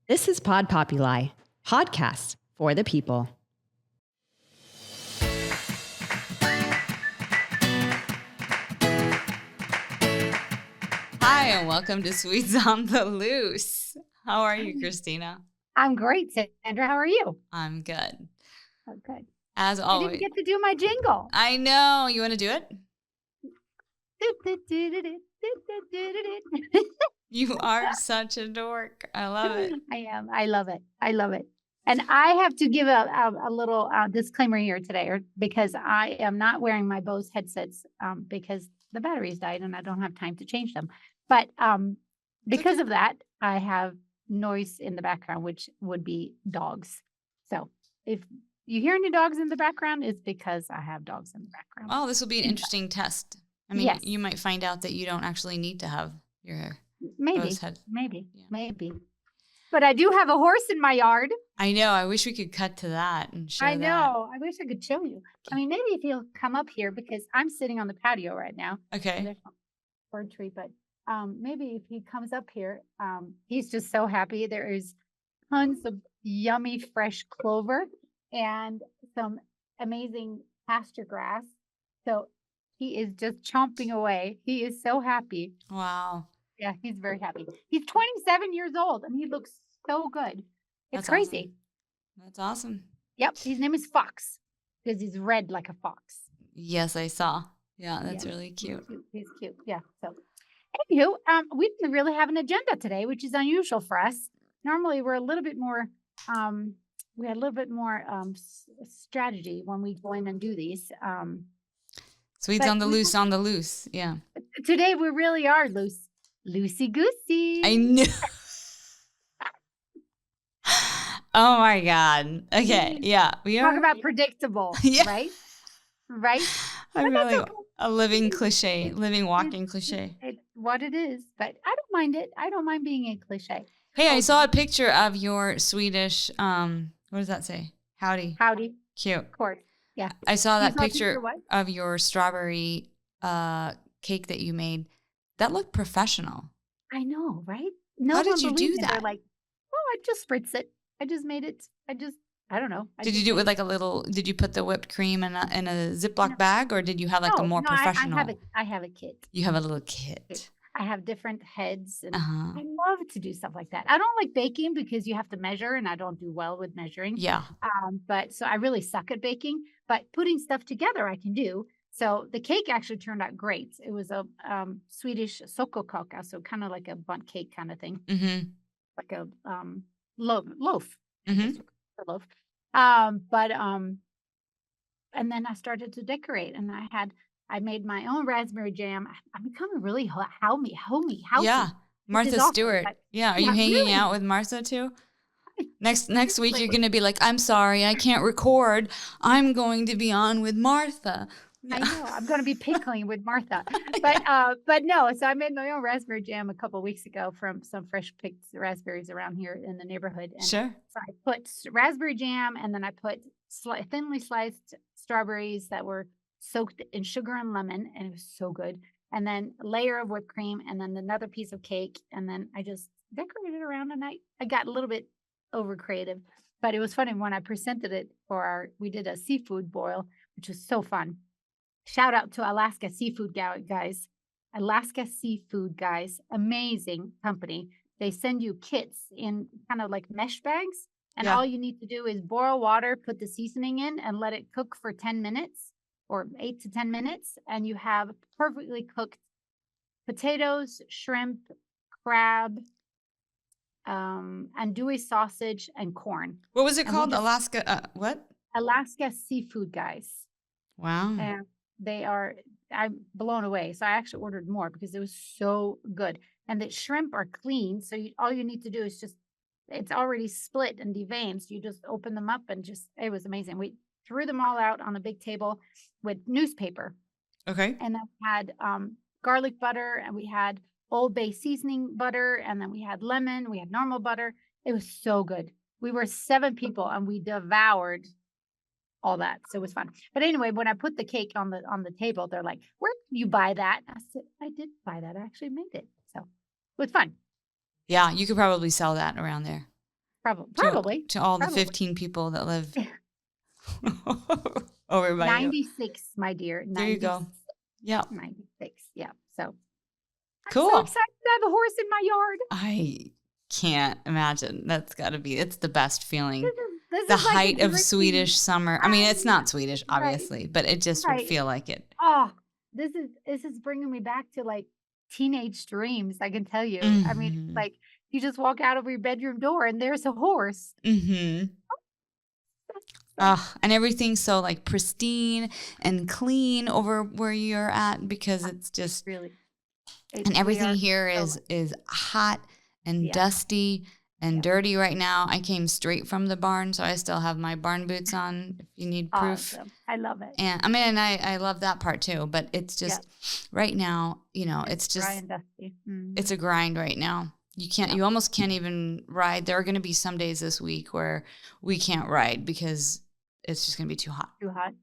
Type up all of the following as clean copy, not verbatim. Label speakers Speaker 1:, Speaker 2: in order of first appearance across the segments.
Speaker 1: This is Pod Populi, podcast for the people. Hi, and welcome to Sweets on the Loose. How are you, Christina?
Speaker 2: I'm great, Sandra. How are you?
Speaker 1: I'm good.
Speaker 2: Oh, good.
Speaker 1: As always.
Speaker 2: I didn't get to do my jingle.
Speaker 1: I know. You want to do it? You are such a dork. I love it.
Speaker 2: I am. I love it. I love it. And I have to give a little disclaimer here today, because I am not wearing my Bose headsets because the batteries died and I don't have time to change them. But because of that, I have noise in the background, which would be dogs. So if you hear any dogs in the background, it's because I have dogs in the background.
Speaker 1: Oh, this will be an interesting test. I mean, You might find out that you don't actually need to have your hair.
Speaker 2: Maybe. But I do have a horse in my yard.
Speaker 1: I know. I wish we could cut to that and show
Speaker 2: I know. I wish I could show you. I mean, maybe if you'll come up here, because I'm sitting on the patio right now.
Speaker 1: Okay.
Speaker 2: There's a bird tree, but maybe if he comes up here, he's just so happy. There is tons of yummy fresh clover and some amazing pasture grass. So he is just chomping away. He is so happy.
Speaker 1: Wow.
Speaker 2: Yeah, he's very happy. He's 27 years old and he looks so good. It's crazy.
Speaker 1: Awesome. That's awesome.
Speaker 2: Yep. His name is Fox because he's red like a fox.
Speaker 1: Yes, I saw. Yeah, that's really cute.
Speaker 2: He's cute. Yeah. So, anywho, we didn't really have an agenda today, which is unusual for us. Normally, we're a little bit more. We had a little bit more strategy when we go in and do these.
Speaker 1: Sweets on the loose. Yeah.
Speaker 2: Today we really are loosey goosey.
Speaker 1: I knew. Oh my God. Okay. Yeah.
Speaker 2: We talk about predictable. Yeah. Right.
Speaker 1: I really a living cliche, living walking cliche.
Speaker 2: It's what it is, but I don't mind it. I don't mind being a cliche.
Speaker 1: Hey, I saw a picture of your Swedish. What does that say? Howdy.
Speaker 2: Howdy.
Speaker 1: Cute.
Speaker 2: Of course. Yeah.
Speaker 1: I saw that picture of your strawberry cake that you made. That looked professional.
Speaker 2: I know, right? No,
Speaker 1: how did you do that?
Speaker 2: They're like, oh, I just spritz it. I just made it. I don't know.
Speaker 1: Did you do it with like a little? Did you put the whipped cream in a Ziploc bag, or did you have like a more professional?
Speaker 2: I have a kit.
Speaker 1: You have a little kit.
Speaker 2: I have different heads, and I love to do stuff like that. I don't like baking because you have to measure, and I don't do well with measuring.
Speaker 1: Yeah.
Speaker 2: But so I really suck at baking. But putting stuff together, I can do. So the cake actually turned out great. It was a Swedish sockerkaka, so kind of like a bundt cake kind of thing, like a loaf.
Speaker 1: Mm-hmm.
Speaker 2: A loaf. And then I started to decorate, and I made my own raspberry jam. I'm becoming really homey.
Speaker 1: Yeah, Martha Stewart. Yeah, are you hanging out with Martha too? Next week you're gonna be like, I'm sorry, I can't record. I'm going to be on with Martha.
Speaker 2: I know. I'm going to be pickling with Martha, but no. So I made my own raspberry jam a couple of weeks ago from some fresh picked raspberries around here in the neighborhood. And
Speaker 1: sure.
Speaker 2: So I put raspberry jam, and then I put thinly sliced strawberries that were soaked in sugar and lemon, and it was so good. And then a layer of whipped cream, and then another piece of cake, and then I just decorated around. And I got a little bit over creative, but it was funny when I presented it we did a seafood boil, which was so fun. Shout out to Alaska Seafood guys. Alaska Seafood guys, amazing company. They send you kits in kind of like mesh bags. And all you need to do is boil water, put the seasoning in, and let it cook for 10 minutes or 8 to 10 minutes. And you have perfectly cooked potatoes, shrimp, crab, andouille sausage, and corn.
Speaker 1: What was it called? Alaska, what?
Speaker 2: Alaska Seafood guys.
Speaker 1: Wow.
Speaker 2: And I'm blown away. So I actually ordered more because it was so good. And the shrimp are clean. So all you need to do is it's already split and deveined. So you just open them up and it was amazing. We threw them all out on a big table with newspaper.
Speaker 1: Okay.
Speaker 2: And then we had garlic butter, and we had Old Bay seasoning butter, and then we had lemon, we had normal butter. It was so good. We were 7 people and we devoured all that. So it was fun. But anyway, when I put the cake on the table, they're like, where did you buy that? I said, I did buy that. I actually made it. So it was fun.
Speaker 1: Yeah, you could probably sell that around there.
Speaker 2: Probably.
Speaker 1: To all the 15 people that live over by
Speaker 2: 96, my dear.
Speaker 1: There you go. Yeah.
Speaker 2: 96. Yeah. So
Speaker 1: cool.
Speaker 2: I'm so excited to have a horse in my yard.
Speaker 1: I can't imagine. That's got to be, it's the best feeling.
Speaker 2: This
Speaker 1: the
Speaker 2: is like
Speaker 1: height of Swedish summer. I mean, it's not Swedish, obviously, but it just would feel like it.
Speaker 2: Oh, this is bringing me back to like teenage dreams. I can tell you. I mean, like you just walk out of your bedroom door and there's a horse.
Speaker 1: And everything's so like pristine and clean over where you're at because it's just
Speaker 2: really.
Speaker 1: And everything here is hot and dusty and dirty right now. I came straight from the barn, so I still have my barn boots on if you need proof.
Speaker 2: Awesome. I love it.
Speaker 1: And I mean, I love that part too, but it's just right now, you know, it's just
Speaker 2: dry and dusty.
Speaker 1: It's a grind right now. You almost can't even ride. There are going to be some days this week where we can't ride because it's just going to be too hot.
Speaker 2: Too hot.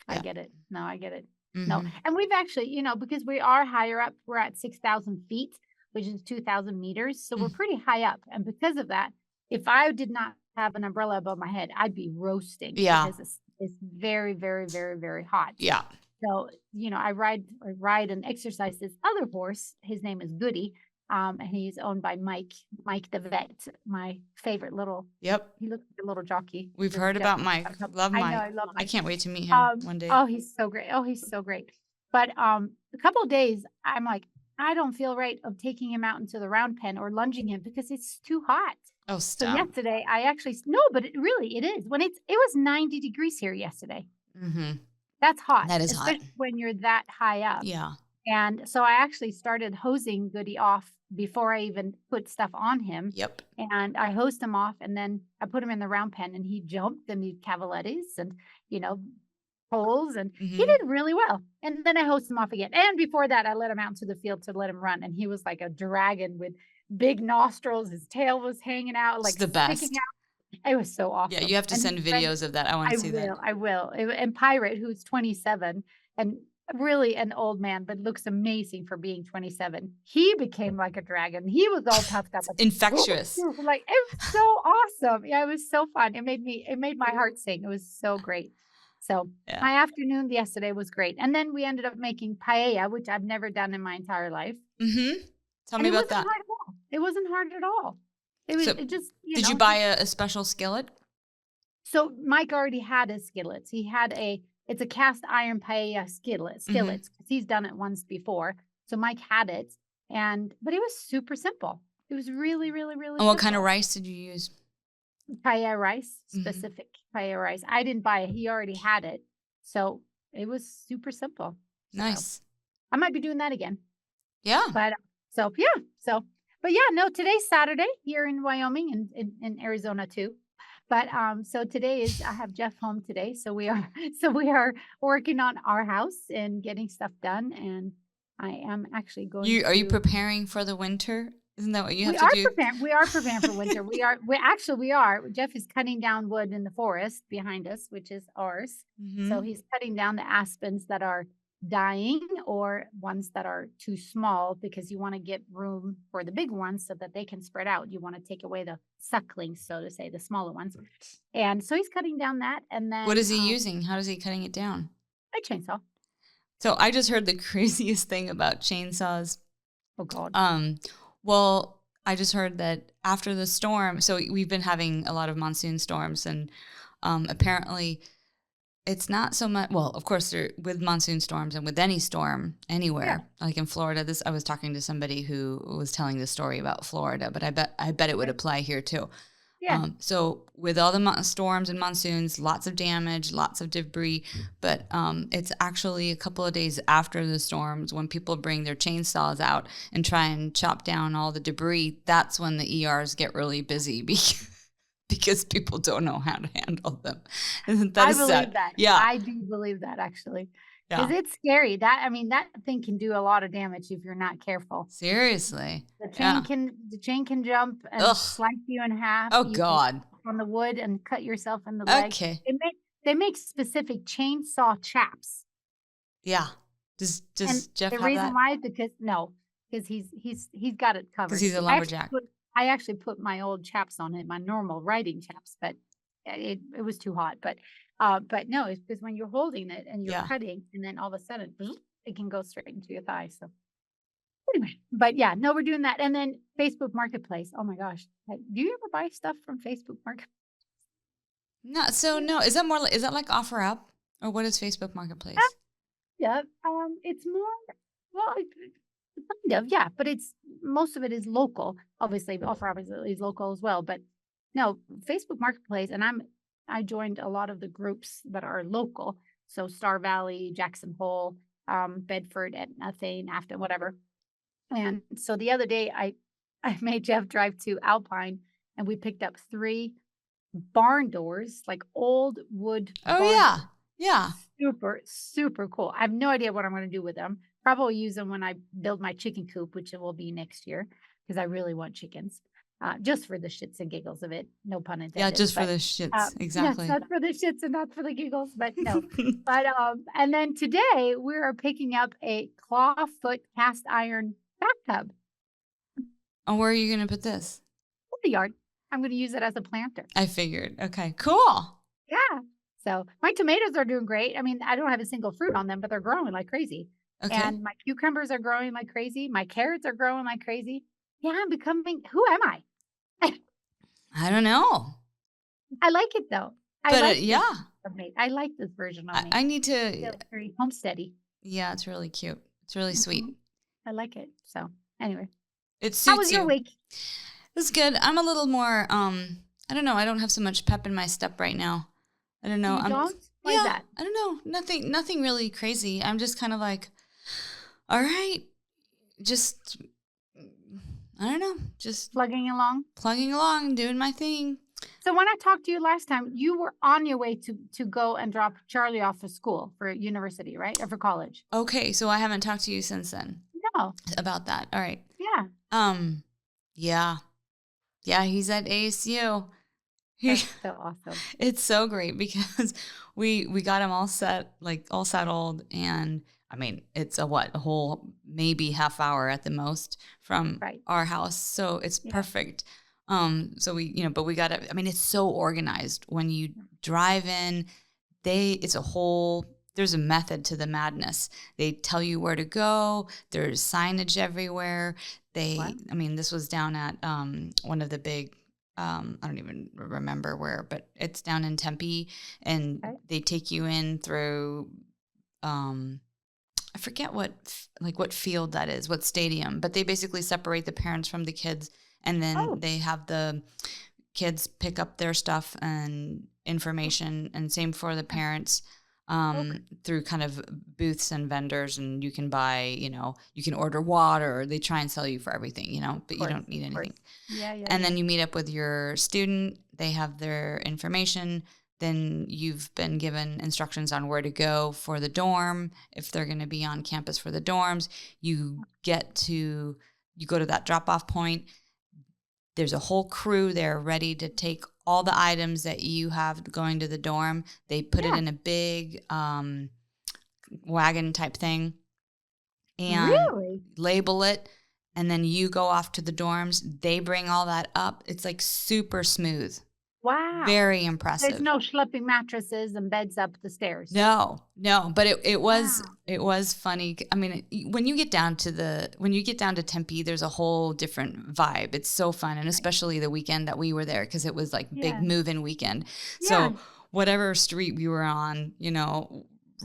Speaker 2: I get it. No, I get it. No. And we've actually, you know, because we are higher up, we're at 6,000 feet, which is 2,000 meters. So we're pretty high up. And because of that, if I did not have an umbrella above my head, I'd be roasting.
Speaker 1: Yeah.
Speaker 2: Because it's very, very, very, very hot.
Speaker 1: Yeah.
Speaker 2: So, you know, I ride and exercise this other horse. His name is Goody. And he's owned by Mike the vet, my favorite little.
Speaker 1: Yep.
Speaker 2: He looks like a little jockey.
Speaker 1: We've heard about Mike. Love Mike.
Speaker 2: I love Mike.
Speaker 1: I can't wait to meet him one day.
Speaker 2: Oh, he's so great. But a couple of days, I'm like, I don't feel right of taking him out into the round pen or lunging him because it's too hot.
Speaker 1: Oh, stop.
Speaker 2: So yesterday, but it is. It was 90 degrees here yesterday. That's hot.
Speaker 1: That is
Speaker 2: especially
Speaker 1: hot.
Speaker 2: when you're that high up.
Speaker 1: Yeah.
Speaker 2: And so I actually started hosing Goody off before I even put stuff on him.
Speaker 1: Yep.
Speaker 2: And I hosed him off and then I put him in the round pen and he jumped and he cavalettes and, you know, poles and he did really well. And then I hosed him off again. And before that, I let him out into the field to let him run. And he was like a dragon with big nostrils. His tail was hanging out, like
Speaker 1: the best.
Speaker 2: Sticking out. It was so awesome.
Speaker 1: Yeah, you have to send videos of that. I want to see that.
Speaker 2: I will. And Pirate, who's 27 and really an old man, but looks amazing for being 27. He became like a dragon. He was all puffed up.
Speaker 1: Infectious.
Speaker 2: Like, it was so awesome. Yeah, it was so fun. It made my heart sing. It was so great. So my afternoon yesterday was great. And then we ended up making paella, which I've never done in my entire life.
Speaker 1: Tell me about that.
Speaker 2: It wasn't hard at all. It was
Speaker 1: Did you buy a special skillet?
Speaker 2: So Mike already had his skillets. He had it's a cast iron paella skillets, because he's done it once before. So Mike had it, but it was super simple. It was really, really, really
Speaker 1: And what kind of rice did you use?
Speaker 2: Paella rice, specific paella rice. I didn't buy it. He already had it. So it was super simple.
Speaker 1: Nice.
Speaker 2: So I might be doing that again.
Speaker 1: Yeah.
Speaker 2: But no, today's Saturday here in Wyoming and in Arizona too. But so today I have Jeff home today. So we are working on our house and getting stuff done. And I am actually going
Speaker 1: Are you preparing for the winter? Isn't that what you have to do?
Speaker 2: We are preparing for winter. We are. Jeff is cutting down wood in the forest behind us, which is ours. So he's cutting down the aspens that are dying or ones that are too small because you want to get room for the big ones so that they can spread out. You want to take away the sucklings, so to say, the smaller ones. And so he's cutting down that. And then
Speaker 1: what is he using? How is he cutting it down?
Speaker 2: A chainsaw.
Speaker 1: So I just heard the craziest thing about chainsaws.
Speaker 2: Oh God.
Speaker 1: Well, I just heard that after the storm, so we've been having a lot of monsoon storms, and apparently it's not so much. Well, of course, with monsoon storms and with any storm anywhere, like in Florida. I was talking to somebody who was telling the story about Florida, but I bet it would apply here too. Yeah. So with all the storms and monsoons, lots of damage, lots of debris, but it's actually a couple of days after the storms when people bring their chainsaws out and try and chop down all the debris. That's when the ERs get really busy because people don't know how to handle them. That
Speaker 2: I believe that.
Speaker 1: Yeah.
Speaker 2: I do believe that actually. Because it's scary. That thing can do a lot of damage if you're not careful.
Speaker 1: Seriously.
Speaker 2: The chain can jump and slice you in half.
Speaker 1: Oh God.
Speaker 2: On the wood and cut yourself in the leg.
Speaker 1: Okay.
Speaker 2: They make specific chainsaw chaps.
Speaker 1: Yeah. Does Jeff have that?
Speaker 2: The reason why is because he's got it covered.
Speaker 1: Because he's a lumberjack.
Speaker 2: I actually put my old chaps on it, my normal writing chaps, but it was too hot. But no, it's because when you're holding it and you're
Speaker 1: Yeah.
Speaker 2: cutting, and then all of a sudden it can go straight into your thigh. So anyway, but yeah, no, we're doing that. And then Facebook Marketplace. Oh my gosh, do you ever buy stuff from Facebook Market?
Speaker 1: No, is that more is that like OfferUp or what is Facebook Marketplace?
Speaker 2: Yeah, it's more well, kind of, yeah, but it's most of it is local. Obviously, OfferUp is local as well, but no, Facebook Marketplace, and I joined a lot of the groups that are local, so Star Valley, Jackson Hole, Bedford, Etna, Thane, Afton, whatever. And so the other day, I made Jeff drive to Alpine, and we picked up 3 barn doors, like old wood
Speaker 1: Oh
Speaker 2: barn
Speaker 1: yeah.
Speaker 2: doors.
Speaker 1: Yeah.
Speaker 2: Super, super cool. I have no idea what I'm gonna do with them. Probably use them when I build my chicken coop, which it will be next year, because I really want chickens, just for the shits and giggles of it. No pun
Speaker 1: Yeah,
Speaker 2: intended.
Speaker 1: just for
Speaker 2: But
Speaker 1: the shits.
Speaker 2: yes,
Speaker 1: Exactly.
Speaker 2: not for the shits and not for the giggles, but no. But and then today we are picking up a clawfoot cast iron bathtub
Speaker 1: And where are you going to put this?
Speaker 2: in the yard. I'm gonna use it as a planter.
Speaker 1: I figured. Okay, cool.
Speaker 2: Yeah. So my tomatoes are doing great. I mean, I don't have a single fruit on them, but they're growing like crazy.
Speaker 1: Okay.
Speaker 2: And my cucumbers are growing like crazy. My carrots are growing like crazy. Yeah, I'm becoming, who am I?
Speaker 1: I don't know.
Speaker 2: I like it though. I
Speaker 1: But
Speaker 2: like
Speaker 1: yeah,
Speaker 2: of me. I like this version of me.
Speaker 1: I need
Speaker 2: I
Speaker 1: to.
Speaker 2: feel very homesteady.
Speaker 1: Yeah, it's really cute. It's really sweet.
Speaker 2: Mhm. I like it. So anyway,
Speaker 1: It
Speaker 2: how was
Speaker 1: suits
Speaker 2: your
Speaker 1: you.
Speaker 2: week?
Speaker 1: It's good. I'm a little more I don't know. I don't have so much pep in my step right now. I don't know.
Speaker 2: You don't? Why is
Speaker 1: Yeah,
Speaker 2: that?
Speaker 1: I don't know. Nothing really crazy. I'm just kind of like, all right, just I don't know, just
Speaker 2: Plugging along?
Speaker 1: plugging along, doing my thing.
Speaker 2: So when I talked to you last time, you were on your way to go and drop Charlie off for school for university, right? Or for college?
Speaker 1: Okay, so I haven't talked to you since then
Speaker 2: No.
Speaker 1: about that. All right.
Speaker 2: Yeah.
Speaker 1: Yeah. Yeah, he's at ASU.
Speaker 2: That's so awesome.
Speaker 1: It's so great because we got him all set, like all settled, and I mean it's a whole maybe half hour at the most from
Speaker 2: Right.
Speaker 1: our house, so it's
Speaker 2: Yeah.
Speaker 1: perfect. So we but we got it. I mean, it's so organized when you drive in. There's a method to the madness. They tell you where to go. There's signage everywhere.
Speaker 2: Wow.
Speaker 1: I mean, this was down at one of the big I don't even remember where, but it's down in Tempe, and
Speaker 2: Okay.
Speaker 1: they take you in through I forget what field that is, what stadium, but they basically separate the parents from the kids, and then
Speaker 2: Oh.
Speaker 1: they have the kids pick up their stuff and information, and same for the parents
Speaker 2: Okay.
Speaker 1: through kind of booths and vendors, and you can buy, you can order water. They try and sell you for everything, but you
Speaker 2: Course,
Speaker 1: don't need
Speaker 2: of course.
Speaker 1: anything.
Speaker 2: Yeah, yeah,
Speaker 1: And
Speaker 2: yeah.
Speaker 1: then you meet up with your student. They have their information. Then you've been given instructions on where to go for the dorm. If they're going to be on campus for the dorms, you go to that drop off point. There's a whole crew there ready to take all the items that you have going to the dorm. They put it
Speaker 2: Yeah.
Speaker 1: in a big wagon type thing and
Speaker 2: Really?
Speaker 1: label it. And then you go off to the dorms. They bring all that up. It's like super smooth.
Speaker 2: Wow.
Speaker 1: Very impressive.
Speaker 2: There's no schlepping mattresses and beds up the stairs.
Speaker 1: No, but it was
Speaker 2: Wow.
Speaker 1: it was funny. I mean, when you get down to Tempe, there's a whole different vibe. It's so fun, and especially the weekend that we were there because it was like big
Speaker 2: Yeah.
Speaker 1: move-in weekend.
Speaker 2: Yeah.
Speaker 1: So whatever street we were on,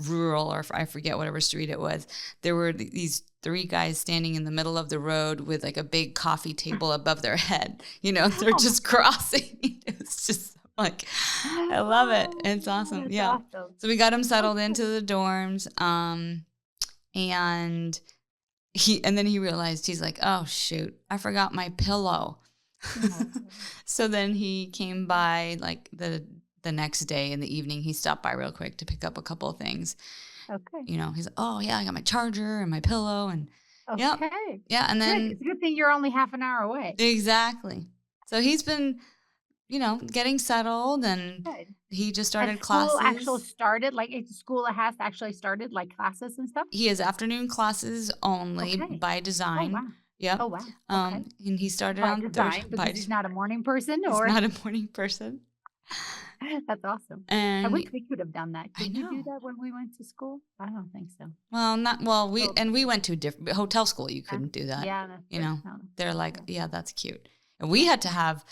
Speaker 1: rural or I forget whatever street it was, there were these 3 guys standing in the middle of the road with like a big coffee table above their head. They're just crossing. It's just like, I love it. It's awesome.
Speaker 2: That's
Speaker 1: Yeah.
Speaker 2: awesome.
Speaker 1: So we got him settled into the dorms. And then he realized, he's like, oh shoot, I forgot my pillow.
Speaker 2: Oh.
Speaker 1: So then he came by like the next day in the evening. He stopped by real quick to pick up a couple of things.
Speaker 2: Okay.
Speaker 1: He's like, oh yeah, I got my charger and my pillow and yep.
Speaker 2: Okay.
Speaker 1: Yeah. And
Speaker 2: Good.
Speaker 1: then
Speaker 2: It's a good thing you're only half an hour away.
Speaker 1: exactly. So he's been, getting settled, and
Speaker 2: Good.
Speaker 1: he just
Speaker 2: Has
Speaker 1: started
Speaker 2: school
Speaker 1: classes.
Speaker 2: actually started? Like, school has actually started, like classes and stuff?
Speaker 1: He has afternoon classes only
Speaker 2: Okay.
Speaker 1: by
Speaker 2: Oh,
Speaker 1: design.
Speaker 2: wow.
Speaker 1: Yep.
Speaker 2: Oh, wow. Okay.
Speaker 1: And he started
Speaker 2: By
Speaker 1: on
Speaker 2: design,
Speaker 1: Thursday.
Speaker 2: because he's not a morning person,
Speaker 1: He's
Speaker 2: or
Speaker 1: not a morning person.
Speaker 2: that's awesome. I
Speaker 1: And
Speaker 2: wish we could have done that.
Speaker 1: I
Speaker 2: Did we do
Speaker 1: know.
Speaker 2: that when we went to school? I don't think so.
Speaker 1: Well, not well.
Speaker 2: Oh,
Speaker 1: We went to a different hotel school. You
Speaker 2: yeah.
Speaker 1: couldn't do that.
Speaker 2: Yeah, that's
Speaker 1: You
Speaker 2: true.
Speaker 1: know,
Speaker 2: No.
Speaker 1: they're like,
Speaker 2: Yeah.
Speaker 1: yeah, that's cute. And we had to have,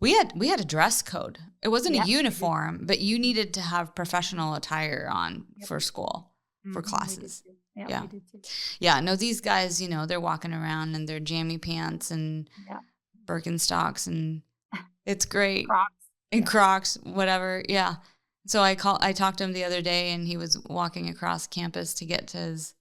Speaker 1: we had a dress code. It wasn't a
Speaker 2: Yep, we did.
Speaker 1: uniform, but you needed to have professional attire on
Speaker 2: Yep.
Speaker 1: for school, for
Speaker 2: We did
Speaker 1: classes.
Speaker 2: too. Yeah,
Speaker 1: Yeah.
Speaker 2: we did too.
Speaker 1: Yeah. No, these guys, they're walking around in their jammy pants and
Speaker 2: Yeah.
Speaker 1: Birkenstocks, and it's great.
Speaker 2: Crocs.
Speaker 1: And
Speaker 2: Yeah.
Speaker 1: Crocs, whatever. Yeah. So I talked to him the other day, and he was walking across campus to get to his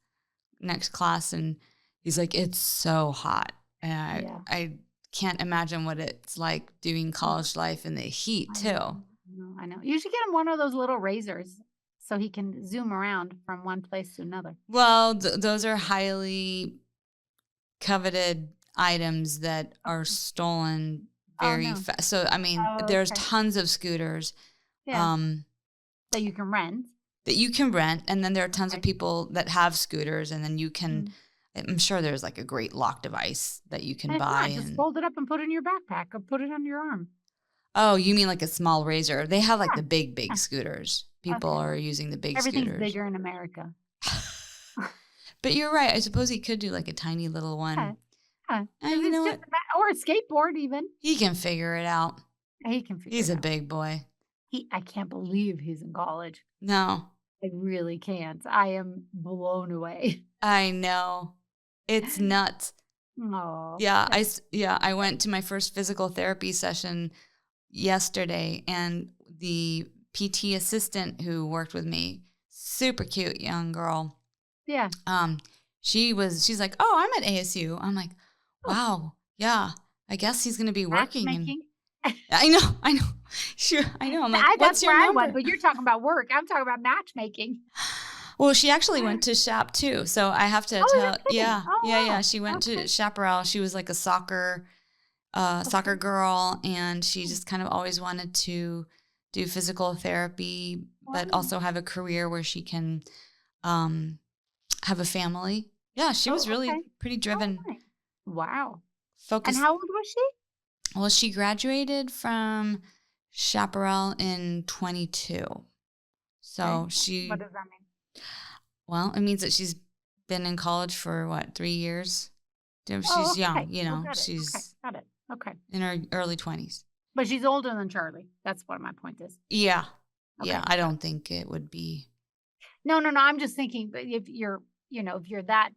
Speaker 1: next class, and he's like, it's so hot. And
Speaker 2: Yeah.
Speaker 1: I can't imagine what it's like doing college life in the heat
Speaker 2: I
Speaker 1: too.
Speaker 2: know. No, I know. You should get him one of those little razors so he can zoom around from one place to another.
Speaker 1: Well, those are highly coveted items that are stolen
Speaker 2: Oh,
Speaker 1: very
Speaker 2: no.
Speaker 1: fast. So, I mean,
Speaker 2: Oh,
Speaker 1: there's
Speaker 2: okay.
Speaker 1: tons of scooters
Speaker 2: Yeah. That you can rent.
Speaker 1: that you can rent. And then there are tons of
Speaker 2: Okay.
Speaker 1: people that have scooters, and then you can,
Speaker 2: Mm.
Speaker 1: I'm sure there's like a great lock device that you can
Speaker 2: And it's
Speaker 1: buy.
Speaker 2: not. Just
Speaker 1: And
Speaker 2: fold it up and put it in your backpack or put it under your arm.
Speaker 1: oh, you mean like a small razor? They have like
Speaker 2: Yeah.
Speaker 1: the big
Speaker 2: Yeah.
Speaker 1: scooters. People
Speaker 2: Okay.
Speaker 1: are using the big
Speaker 2: Everything's
Speaker 1: scooters.
Speaker 2: bigger in America.
Speaker 1: But you're right. I suppose he could do like a tiny little one.
Speaker 2: Yeah. Yeah.
Speaker 1: And
Speaker 2: 'Cause
Speaker 1: you
Speaker 2: it's
Speaker 1: know
Speaker 2: just
Speaker 1: what?
Speaker 2: or a skateboard even.
Speaker 1: He can figure it out.
Speaker 2: He can figure
Speaker 1: He's
Speaker 2: it
Speaker 1: a
Speaker 2: out.
Speaker 1: big boy.
Speaker 2: I can't believe he's in college.
Speaker 1: No,
Speaker 2: I really can't. I am blown away.
Speaker 1: I know. It's nuts.
Speaker 2: Oh,
Speaker 1: Yeah, I went to my first physical therapy session yesterday, and the PT assistant who worked with me, super cute young girl.
Speaker 2: yeah.
Speaker 1: She's like, "Oh, I'm at ASU." I'm like,
Speaker 2: Oh,
Speaker 1: "Wow, yeah. I guess he's going to be working." And
Speaker 2: matchmaking.
Speaker 1: I know. Sure, I know. I'm like,
Speaker 2: That's
Speaker 1: "What's your
Speaker 2: where I
Speaker 1: number?"
Speaker 2: went, but you're talking about work. I'm talking about matchmaking.
Speaker 1: Well, she actually went to Shap too, so I have to
Speaker 2: Oh,
Speaker 1: tell.
Speaker 2: you're kidding.
Speaker 1: Yeah,
Speaker 2: Oh,
Speaker 1: yeah.
Speaker 2: wow.
Speaker 1: She went to
Speaker 2: Okay.
Speaker 1: Chaparral. She was like a soccer
Speaker 2: Okay.
Speaker 1: girl, and she
Speaker 2: Hmm.
Speaker 1: just kind of always wanted to do physical therapy, but
Speaker 2: Wow.
Speaker 1: also have a career where she can um, have a family. Yeah, she was
Speaker 2: Oh,
Speaker 1: really
Speaker 2: okay.
Speaker 1: pretty
Speaker 2: Oh,
Speaker 1: driven,
Speaker 2: nice. Wow. And
Speaker 1: focused.
Speaker 2: how old was she?
Speaker 1: Well, she graduated from Chaparral in 22.
Speaker 2: Okay.
Speaker 1: So
Speaker 2: What
Speaker 1: she,
Speaker 2: does that mean?
Speaker 1: well, it means that she's been in college for what, 3 years?
Speaker 2: Oh,
Speaker 1: She's young,
Speaker 2: okay. Oh, got it. Okay.
Speaker 1: she's
Speaker 2: Got it. Okay.
Speaker 1: in her early 20s.
Speaker 2: But she's older than Charlie. That's what my point is.
Speaker 1: Yeah.
Speaker 2: Okay.
Speaker 1: Yeah. I don't think it would be.
Speaker 2: No. I'm just thinking, but if you're that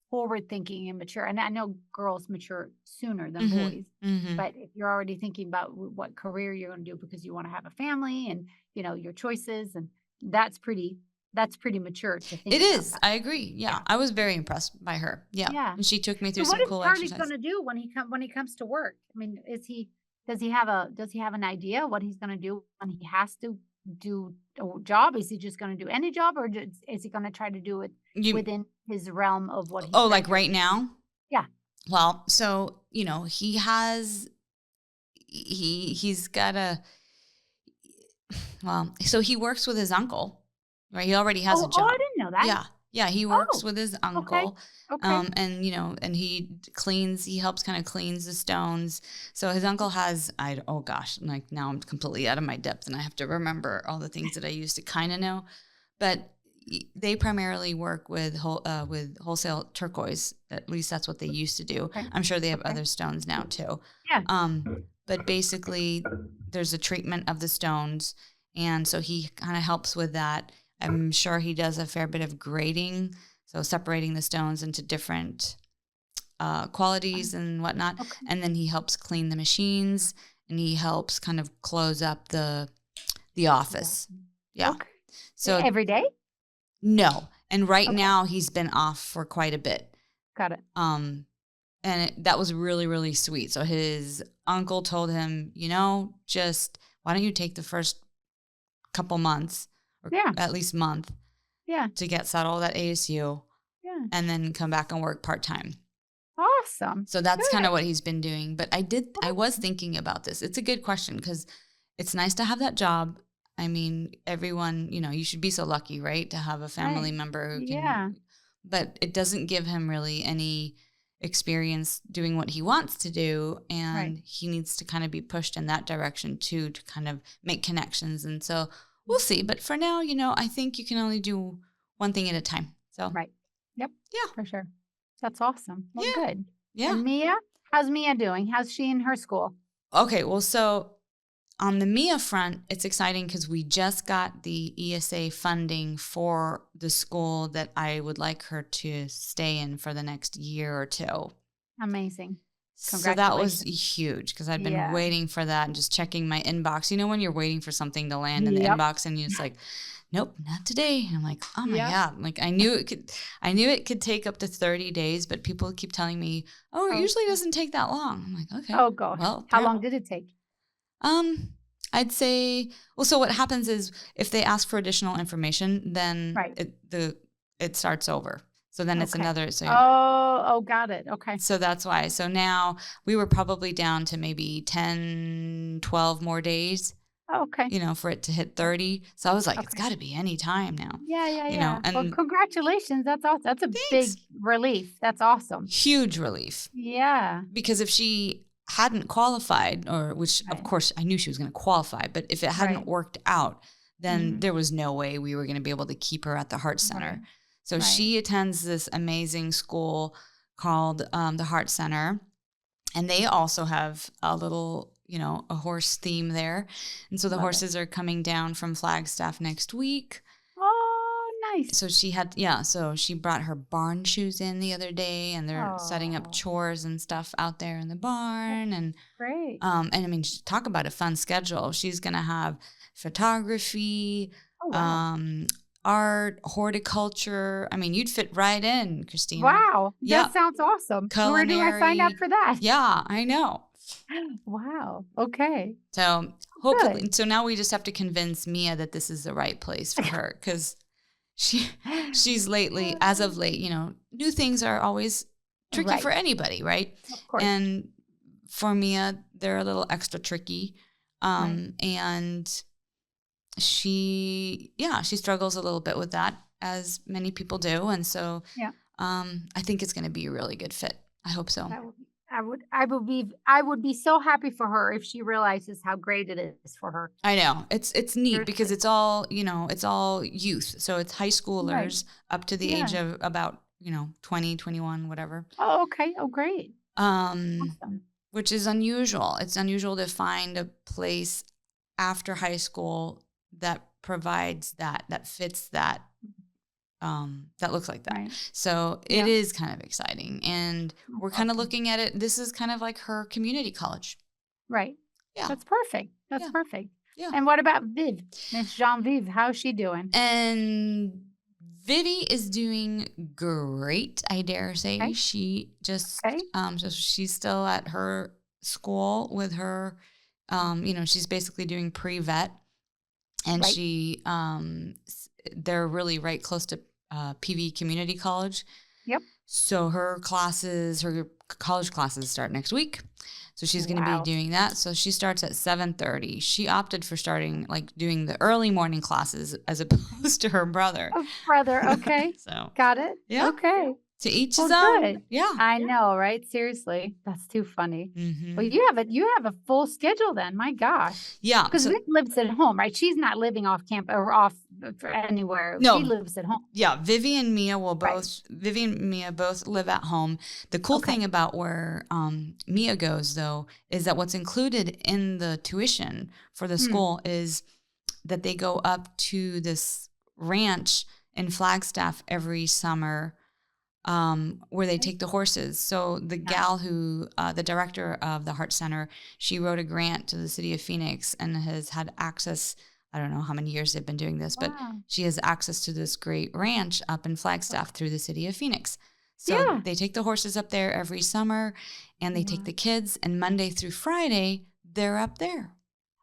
Speaker 2: forward thinking and mature, and I know girls mature sooner than
Speaker 1: Mhm,
Speaker 2: boys,
Speaker 1: mhm.
Speaker 2: but if you're already thinking about what career you're going to do because you want to have a family and your choices, and that's pretty mature to think
Speaker 1: It
Speaker 2: about
Speaker 1: is.
Speaker 2: that.
Speaker 1: I agree. Yeah.
Speaker 2: Yeah.
Speaker 1: I was very impressed by her. Yeah.
Speaker 2: Yeah.
Speaker 1: And she took me
Speaker 2: So
Speaker 1: through
Speaker 2: what
Speaker 1: some
Speaker 2: is
Speaker 1: cool
Speaker 2: Charlie going
Speaker 1: exercises.
Speaker 2: to do when he comes to work? I mean, does he have an idea what he's going to do when he has to do a job? Is he just going to do any job, or is he going to try to do it
Speaker 1: You,
Speaker 2: within his realm of what he's
Speaker 1: oh, like
Speaker 2: graduated?
Speaker 1: right now?
Speaker 2: Yeah.
Speaker 1: Well, so, he's got so he works with his uncle, right? He already has a
Speaker 2: I
Speaker 1: job.
Speaker 2: didn't know that.
Speaker 1: Yeah. Yeah. He works
Speaker 2: Oh,
Speaker 1: with his
Speaker 2: okay.
Speaker 1: uncle.
Speaker 2: Okay.
Speaker 1: And and he helps kind of cleans the stones. So his uncle has, oh gosh, like now I'm completely out of my depth and I have to remember all the things that I used to kind of know. But they primarily work with wholesale turquoise. At least that's what they used to do.
Speaker 2: Okay.
Speaker 1: I'm sure they have
Speaker 2: Okay.
Speaker 1: other stones now too.
Speaker 2: Yeah.
Speaker 1: But basically there's a treatment of the stones. And so he kind of helps with that. I'm sure he does a fair bit of grading. So separating the stones into different qualities and whatnot.
Speaker 2: Okay.
Speaker 1: And then he helps clean the machines and he helps kind of close up the office. Yeah.
Speaker 2: Okay.
Speaker 1: So
Speaker 2: Every day?
Speaker 1: no. And right
Speaker 2: Okay.
Speaker 1: now he's been off for quite a bit.
Speaker 2: Got it.
Speaker 1: And that was really, really sweet. So his uncle told him, just why don't you take the first couple months or
Speaker 2: Yeah.
Speaker 1: at least month
Speaker 2: Yeah.
Speaker 1: to get settled at ASU
Speaker 2: Yeah.
Speaker 1: and then come back and work part-time.
Speaker 2: Awesome.
Speaker 1: So that's
Speaker 2: Good.
Speaker 1: kind of what he's been doing. But I was thinking about this. It's a good question because it's nice to have that job. I mean, everyone, you should be so lucky, right? To have a family
Speaker 2: Right.
Speaker 1: member who can,
Speaker 2: Yeah.
Speaker 1: but it doesn't give him really any experience doing what he wants to do, and
Speaker 2: Right.
Speaker 1: he needs to kind of be pushed in that direction too, to kind of make connections. And so we'll see. But for now, I think you can only do one thing at a time. So
Speaker 2: Right. Yep.
Speaker 1: yeah,
Speaker 2: For sure. That's awesome. Well,
Speaker 1: yeah,
Speaker 2: good.
Speaker 1: yeah.
Speaker 2: And Mia? How's Mia doing? How's she in her school?
Speaker 1: Okay, well, so on the Mia front, it's exciting because we just got the ESA funding for the school that I would like her to stay in for the next year or two.
Speaker 2: Amazing.
Speaker 1: So that was
Speaker 2: Congratulations.
Speaker 1: huge because I'd been
Speaker 2: Yeah.
Speaker 1: waiting for that and just checking my inbox. When you're waiting for something to land in the
Speaker 2: Yep.
Speaker 1: inbox and you're just like, nope, not today. And I'm like, oh my
Speaker 2: Yep.
Speaker 1: God. Like I knew it could take up to 30 days, but people keep telling me, oh, it
Speaker 2: Oh,
Speaker 1: usually doesn't take that long. I'm like, okay,
Speaker 2: oh gosh.
Speaker 1: well,
Speaker 2: How long did it take?
Speaker 1: I'd say, well, so what happens is if they ask for additional information, then
Speaker 2: Right.
Speaker 1: it starts over. So then it's
Speaker 2: Okay.
Speaker 1: another,
Speaker 2: Oh, got it. Okay.
Speaker 1: so that's why. So now we were probably down to maybe 10, 12 more days,
Speaker 2: Okay.
Speaker 1: for it to hit 30. So I was like, it's
Speaker 2: Okay.
Speaker 1: got to be any time now,
Speaker 2: Yeah. Well,
Speaker 1: and
Speaker 2: congratulations. That's awesome. That's a big
Speaker 1: thanks.
Speaker 2: relief. That's awesome.
Speaker 1: Huge relief.
Speaker 2: Yeah.
Speaker 1: Because if she hadn't qualified, or which of
Speaker 2: Right.
Speaker 1: course I knew she was going to qualify, but if it hadn't
Speaker 2: Right.
Speaker 1: worked out, then
Speaker 2: Mhm.
Speaker 1: there was no way we were going to be able to keep her at the Heart Center.
Speaker 2: Right.
Speaker 1: So
Speaker 2: Right.
Speaker 1: she attends this amazing school called the Heart Center, and they also have a little, a horse theme there. And so the
Speaker 2: Love it.
Speaker 1: horses are coming down from Flagstaff next week.
Speaker 2: Oh, nice.
Speaker 1: So so she brought her barn shoes in the other day, and they're setting up
Speaker 2: Oh,
Speaker 1: chores and stuff out there in the barn. And
Speaker 2: great.
Speaker 1: and I mean, talk about a fun schedule. She's gonna have photography,
Speaker 2: Oh, wow.
Speaker 1: art, horticulture. I mean, you'd fit right in, Christina.
Speaker 2: Wow.
Speaker 1: Yeah,
Speaker 2: That sounds awesome. Where do I sign up
Speaker 1: culinary.
Speaker 2: for that?
Speaker 1: Yeah, I know.
Speaker 2: Wow. Okay.
Speaker 1: So hopefully,
Speaker 2: Good.
Speaker 1: so now we just have to convince Mia that this is the right place for her, because she's lately, as of late, new things are always tricky
Speaker 2: Right.
Speaker 1: for anybody, right?
Speaker 2: Of course.
Speaker 1: And for Mia, they're a little extra tricky.
Speaker 2: Right.
Speaker 1: And she struggles a little bit with that, as many people do. And so
Speaker 2: Yeah.
Speaker 1: I think it's going to be a really good fit. I hope so.
Speaker 2: That would be, I would be so happy for her if she realizes how great it is for her.
Speaker 1: I know. It's neat because
Speaker 2: Seriously.
Speaker 1: it's all, it's all youth. So it's high
Speaker 2: Right.
Speaker 1: schoolers up to the age
Speaker 2: Yeah.
Speaker 1: of about, 20, 21, whatever.
Speaker 2: Oh, okay. Oh, great. Awesome.
Speaker 1: Which is unusual. It's unusual to find a place after high school that provides that fits that looks like that.
Speaker 2: Right.
Speaker 1: So it
Speaker 2: Yeah.
Speaker 1: is kind of exciting. And
Speaker 2: That's
Speaker 1: we're kind of
Speaker 2: awesome.
Speaker 1: looking at it. This is kind of like her community college.
Speaker 2: Right.
Speaker 1: Yeah.
Speaker 2: That's perfect. That's
Speaker 1: Yeah.
Speaker 2: perfect.
Speaker 1: Yeah.
Speaker 2: And what about Viv? Miss Genevieve, how's she doing?
Speaker 1: And Vivi is doing great, I dare say.
Speaker 2: Okay.
Speaker 1: She just
Speaker 2: Okay.
Speaker 1: so she's still at her school with her she's basically doing pre-vet, and
Speaker 2: Right.
Speaker 1: they're really right close to PV Community College.
Speaker 2: Yep.
Speaker 1: So her college classes start next week. So she's going to be
Speaker 2: Wow.
Speaker 1: doing that. So she starts at 7:30. She opted for doing the early morning classes as opposed to her brother.
Speaker 2: Oh, brother. Okay.
Speaker 1: So
Speaker 2: Got it.
Speaker 1: yeah,
Speaker 2: Okay.
Speaker 1: to each
Speaker 2: Well,
Speaker 1: his own.
Speaker 2: good.
Speaker 1: Yeah.
Speaker 2: I know, right? Seriously. That's too funny. Well,
Speaker 1: Hmm.
Speaker 2: you have a full schedule then. My gosh.
Speaker 1: Yeah.
Speaker 2: Because
Speaker 1: So
Speaker 2: Vic lives at home, right? She's not living off camp or off anywhere. She
Speaker 1: no,
Speaker 2: lives at home.
Speaker 1: yeah, Vivi and Mia both live at home. The cool
Speaker 2: Okay.
Speaker 1: thing about where Mia goes, though, is that what's included in the tuition for the school is that they go up to this ranch in Flagstaff every summer, where they take the horses. So the gal who, the director of the Heart Center, she wrote a grant to the city of Phoenix and has had access. I don't know how many years they've been doing this, but
Speaker 2: Wow.
Speaker 1: she has access to this great ranch up in Flagstaff through the city of Phoenix. So
Speaker 2: Yeah.
Speaker 1: they take the horses up there every summer, and they take
Speaker 2: Wow.
Speaker 1: the kids, and Monday through Friday, they're up there.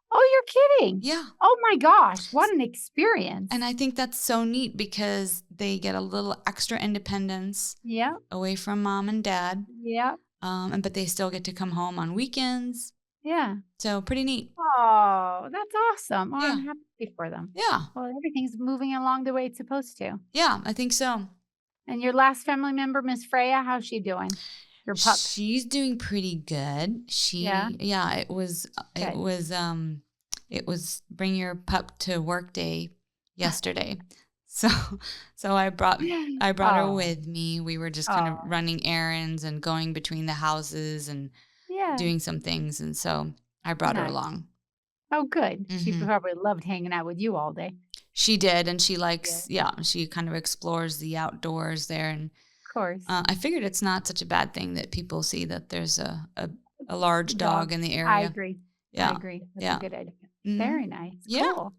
Speaker 2: Oh, you're kidding.
Speaker 1: Yeah.
Speaker 2: Oh my gosh. What an experience.
Speaker 1: And I think that's so neat because they get a little extra independence
Speaker 2: Yeah.
Speaker 1: away from mom and dad.
Speaker 2: Yeah.
Speaker 1: But they still get to come home on weekends.
Speaker 2: Yeah.
Speaker 1: So pretty neat.
Speaker 2: Oh, that's awesome. Oh,
Speaker 1: Yeah.
Speaker 2: I'm happy for them.
Speaker 1: Yeah.
Speaker 2: Well, everything's moving along the way it's supposed to.
Speaker 1: Yeah, I think so.
Speaker 2: And your last family member, Miss Freya, how's she doing? Your pup.
Speaker 1: She's doing pretty good.
Speaker 2: Yeah.
Speaker 1: It was
Speaker 2: Good.
Speaker 1: it was bring your pup to work day yesterday. So I brought her
Speaker 2: Oh,
Speaker 1: with me. We were just kind of
Speaker 2: oh,
Speaker 1: running errands and going between the houses and
Speaker 2: yeah.
Speaker 1: doing some things, and so I brought her
Speaker 2: Nice.
Speaker 1: along.
Speaker 2: Oh, good. She
Speaker 1: Hmm.
Speaker 2: probably loved hanging out with you all day.
Speaker 1: She did, and she
Speaker 2: Yeah.
Speaker 1: likes, she kind of explores the outdoors there, and
Speaker 2: Of course.
Speaker 1: I figured it's not such a bad thing that people see that there's a large dog
Speaker 2: Dog.
Speaker 1: in the
Speaker 2: I
Speaker 1: area.
Speaker 2: agree. I
Speaker 1: Yeah,
Speaker 2: agree. That's a
Speaker 1: yeah,
Speaker 2: good idea.
Speaker 1: hmm,
Speaker 2: Very nice.
Speaker 1: yeah.
Speaker 2: Cool.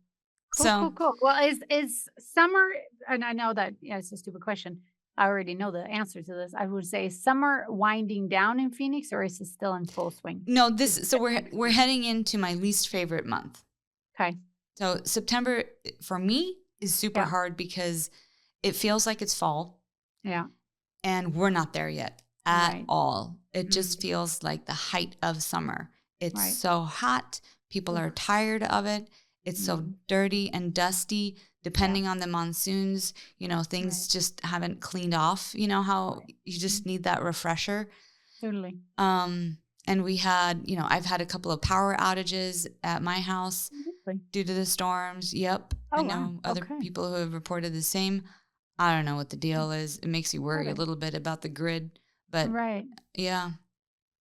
Speaker 2: Cool,
Speaker 1: So
Speaker 2: cool, cool. Well, is summer, and I know that, it's a stupid question. I already know the answer to this. I would say is summer winding down in Phoenix, or is it still in full swing?
Speaker 1: no,
Speaker 2: Is
Speaker 1: this
Speaker 2: it
Speaker 1: so
Speaker 2: just next
Speaker 1: we're
Speaker 2: week?
Speaker 1: heading into my least favorite month.
Speaker 2: Okay.
Speaker 1: So September for me is super
Speaker 2: Yeah.
Speaker 1: hard because it feels like it's fall,
Speaker 2: Yeah.
Speaker 1: and we're not there yet at
Speaker 2: Right.
Speaker 1: all. It just
Speaker 2: Mm,
Speaker 1: feels like the height of summer. It's
Speaker 2: right.
Speaker 1: so hot. People
Speaker 2: Oof.
Speaker 1: are tired of it. It's so
Speaker 2: Mm,
Speaker 1: dirty and dusty.
Speaker 2: yeah.
Speaker 1: Depending on the monsoons, things
Speaker 2: Right.
Speaker 1: just haven't cleaned off. You know how
Speaker 2: Right.
Speaker 1: you
Speaker 2: Mm,
Speaker 1: just need that refresher.
Speaker 2: totally.
Speaker 1: Um, and we had, I've had a couple of power outages at my house
Speaker 2: Really?
Speaker 1: due to the storms. Yep. I
Speaker 2: Oh, wow.
Speaker 1: know other
Speaker 2: Okay.
Speaker 1: people who have reported the same. I don't know what the
Speaker 2: Mm,
Speaker 1: deal is. It makes you worry
Speaker 2: got
Speaker 1: a
Speaker 2: it.
Speaker 1: little bit about the grid, but
Speaker 2: Right.
Speaker 1: yeah.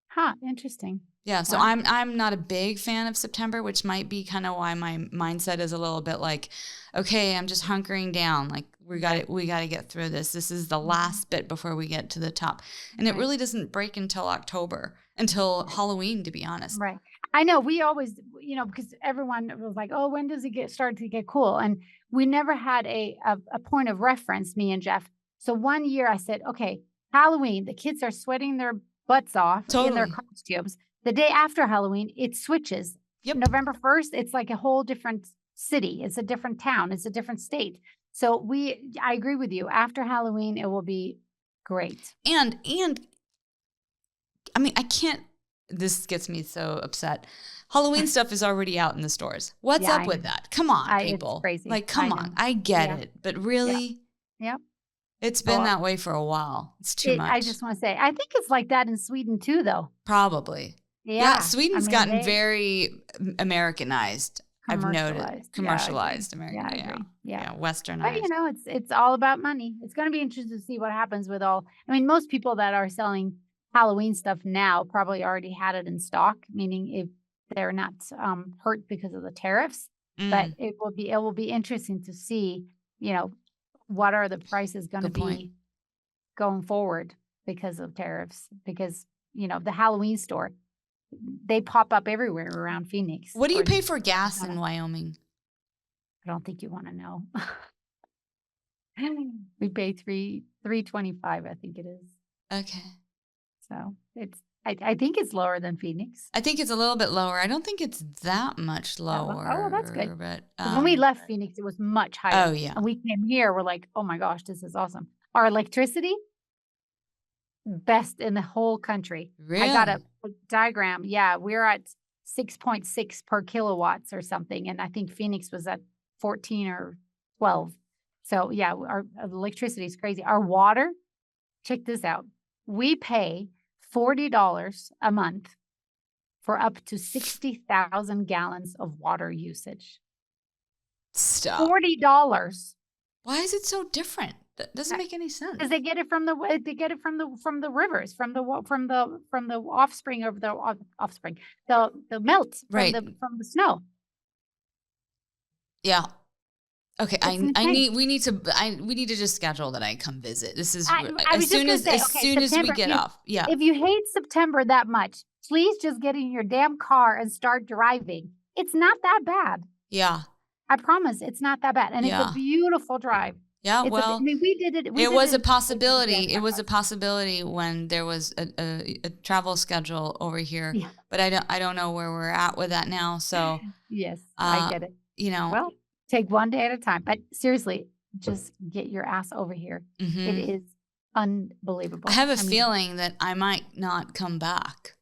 Speaker 2: Huh. Interesting.
Speaker 1: Yeah, so
Speaker 2: Wow.
Speaker 1: I'm not a big fan of September, which might be kind of why my mindset is a little bit like, okay, I'm just hunkering down. Like
Speaker 2: Yes.
Speaker 1: we got to get through this. This is the
Speaker 2: Mhm.
Speaker 1: last bit before we get to the top. And it
Speaker 2: Right.
Speaker 1: really doesn't break until October, until
Speaker 2: Right.
Speaker 1: Halloween, to be honest.
Speaker 2: Right. I know we always, because everyone was like, "Oh, when does it start to get cool?" And we never had a point of reference, me and Jeff. So one year I said, "Okay, Halloween, the kids are sweating their butts off in their
Speaker 1: Totally.
Speaker 2: costumes. The day after Halloween, it switches.
Speaker 1: Yep.
Speaker 2: November 1st, it's like a whole different city. It's a different town. It's a different state." So I agree with you. After Halloween, it will be great.
Speaker 1: And I mean, I can't this gets me so upset. Halloween stuff is already out in the stores. What's
Speaker 2: Yeah,
Speaker 1: up
Speaker 2: I
Speaker 1: with
Speaker 2: know.
Speaker 1: that? Come on,
Speaker 2: It's
Speaker 1: people.
Speaker 2: crazy.
Speaker 1: Like,
Speaker 2: I
Speaker 1: come on.
Speaker 2: know.
Speaker 1: I get
Speaker 2: Yeah.
Speaker 1: it, but
Speaker 2: Yeah.
Speaker 1: really,
Speaker 2: Yep.
Speaker 1: it's been
Speaker 2: Well,
Speaker 1: that way for a while. It's too
Speaker 2: I
Speaker 1: much.
Speaker 2: just wanna say, I think it's like that in Sweden too, though.
Speaker 1: Probably. Yeah,
Speaker 2: Yeah. I
Speaker 1: Sweden's
Speaker 2: mean,
Speaker 1: gotten
Speaker 2: they
Speaker 1: very Americanized. I've noted
Speaker 2: commercialized. Yeah, I agree.
Speaker 1: commercialized
Speaker 2: Yeah,
Speaker 1: American.
Speaker 2: I
Speaker 1: Yeah,
Speaker 2: agree. Yeah.
Speaker 1: yeah,
Speaker 2: But,
Speaker 1: westernized.
Speaker 2: it's all about money. It's gonna be interesting to see what happens with all I mean, most people that are selling Halloween stuff now probably already had it in stock, meaning if they're not, hurt because of the tariffs, but
Speaker 1: Mm,
Speaker 2: it will be interesting to see, you know, what are the prices gonna
Speaker 1: good point.
Speaker 2: be going forward because of tariffs, because, the Halloween store, they pop up everywhere around Phoenix,
Speaker 1: What do you
Speaker 2: or
Speaker 1: pay for gas
Speaker 2: Arizona.
Speaker 1: in Wyoming?
Speaker 2: I don't think you wanna know. We pay 325, I think it is.
Speaker 1: Okay.
Speaker 2: So, I think it's lower than Phoenix.
Speaker 1: I think it's a little bit lower. I don't think it's that much
Speaker 2: That low? Oh, well, that's good.
Speaker 1: lower, but
Speaker 2: 'Cause when we left Phoenix, it was much
Speaker 1: oh
Speaker 2: higher,
Speaker 1: yeah.
Speaker 2: and we came here, we're like, "Oh my gosh, this is awesome." Our electricity, best in the whole country. I got
Speaker 1: Really?
Speaker 2: a diagram. Yeah, we're at 6.6 per kilowatts or something, and I think Phoenix was at 14 or 12. So, yeah, our electricity is crazy. Our water, check this out. We pay $40 a month for up to 60,000 gallons of water usage.
Speaker 1: Stop.
Speaker 2: $40.
Speaker 1: Why is it so different? That doesn't make any sense.
Speaker 2: Because they get it from they get it from the rivers, from the offspring of the offspring, the melt
Speaker 1: Right.
Speaker 2: from the snow.
Speaker 1: Yeah. Okay.
Speaker 2: It's insane.
Speaker 1: We need to just schedule that I come visit. This is
Speaker 2: I was just gonna say,
Speaker 1: as
Speaker 2: okay,
Speaker 1: soon as we
Speaker 2: September,
Speaker 1: get off. Yeah.
Speaker 2: if you hate September that much, please just get in your damn car and start driving. It's not that bad.
Speaker 1: Yeah.
Speaker 2: I promise it's not that bad, and it's a
Speaker 1: Yeah.
Speaker 2: beautiful drive.
Speaker 1: Yeah.
Speaker 2: I
Speaker 1: Well,
Speaker 2: mean, we
Speaker 1: it
Speaker 2: did
Speaker 1: was
Speaker 2: it
Speaker 1: a
Speaker 2: in 2 days if we had
Speaker 1: possibility. It
Speaker 2: enough
Speaker 1: was a
Speaker 2: time.
Speaker 1: possibility when there was a travel schedule over here,
Speaker 2: Yeah.
Speaker 1: but I don't know where we're at with that now. So,
Speaker 2: Yes, I
Speaker 1: uh,
Speaker 2: get it.
Speaker 1: you know,
Speaker 2: Well, take one day at a time, but seriously, just get your ass over here. It
Speaker 1: mhm.
Speaker 2: is
Speaker 1: I
Speaker 2: unbelievable.
Speaker 1: have a
Speaker 2: I mean,
Speaker 1: feeling that I might not come back.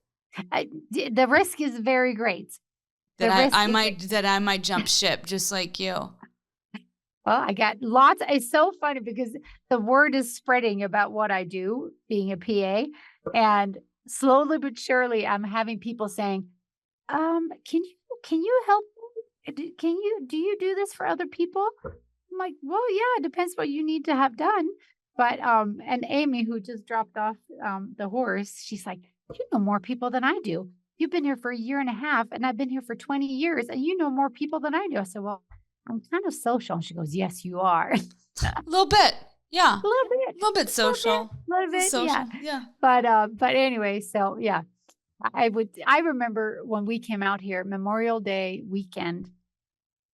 Speaker 2: the risk is very great. The risk is
Speaker 1: That I might jump ship just like you.
Speaker 2: well, I got lots it's so funny because the word is spreading about what I do, being a PA, And slowly but surely, I'm having people saying, can you help? Do you do this for other people? I'm like, well, yeah, it depends what you need to have done. But and Amy, who just dropped off the horse, she's like, you know more people than I do. You've been here for a year and a half, and I've been here for 20 years, and you know more people than I do. I said, well, I'm kind of social. And she goes, yes, you are.
Speaker 1: A little bit. Yeah.
Speaker 2: A little bit.
Speaker 1: A little bit social.
Speaker 2: A little bit,
Speaker 1: Social.
Speaker 2: yeah.
Speaker 1: Yeah.
Speaker 2: But anyway, so yeah. I remember when we came out here, Memorial Day weekend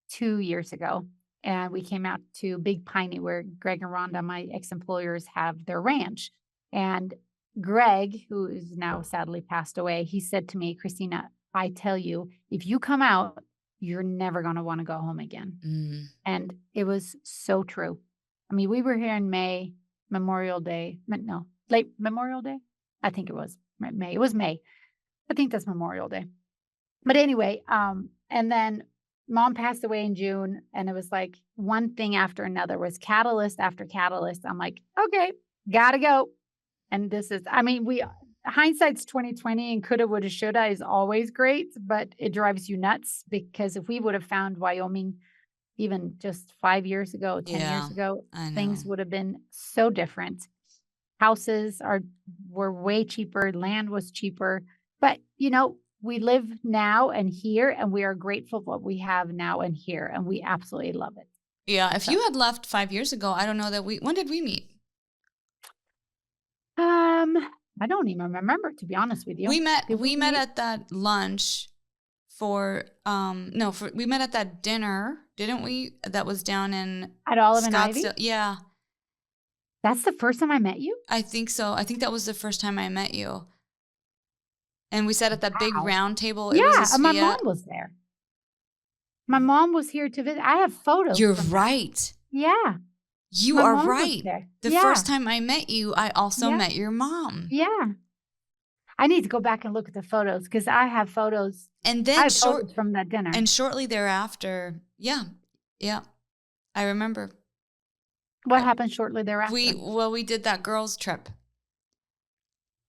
Speaker 2: 2 years ago, and we came out to Big Piney where Greg and Rhonda, my ex-employers, have their ranch. And Greg, who is now sadly passed away, he said to me, Christina, I tell you, if you come out, you're never going to want to go home again.
Speaker 1: Mm.
Speaker 2: And it was so true. I mean, we were here in May, Memorial Day. No, late Memorial Day. I think it was May. It was May. I think that's Memorial Day. But anyway, and then Mom passed away in June, and it was like one thing after another was catalyst after catalyst. I'm like, okay, gotta go. And this is, I mean, hindsight's 2020 and coulda, woulda, shoulda is always great, but it drives you nuts because if we would have found Wyoming even just 5 years ago, 10 years ago, things would have been so different. Houses were way cheaper, land was cheaper, but we live now and here, and we are grateful for what we have now and here, and we absolutely love it.
Speaker 1: Yeah, if you had left 5 years ago, I don't know that when did we meet?
Speaker 2: I don't even remember, to be honest with you.
Speaker 1: We met at that lunch we met at that dinner, didn't we? That was down in
Speaker 2: at Olive and Ivy?
Speaker 1: Yeah.
Speaker 2: That's the first time I met you?
Speaker 1: I think so. I think that was the first time I met you. And we sat at that big round table.
Speaker 2: Yeah, my mom was there. My mom was here to visit. I have photos.
Speaker 1: You're right.
Speaker 2: Yeah.
Speaker 1: You are right. The first time I met you, I also met your mom.
Speaker 2: Yeah. I need to go back and look at the photos because I have photos.
Speaker 1: And then
Speaker 2: photos from that dinner.
Speaker 1: And shortly thereafter, yeah, I remember.
Speaker 2: What happened shortly thereafter?
Speaker 1: We did that girls' trip.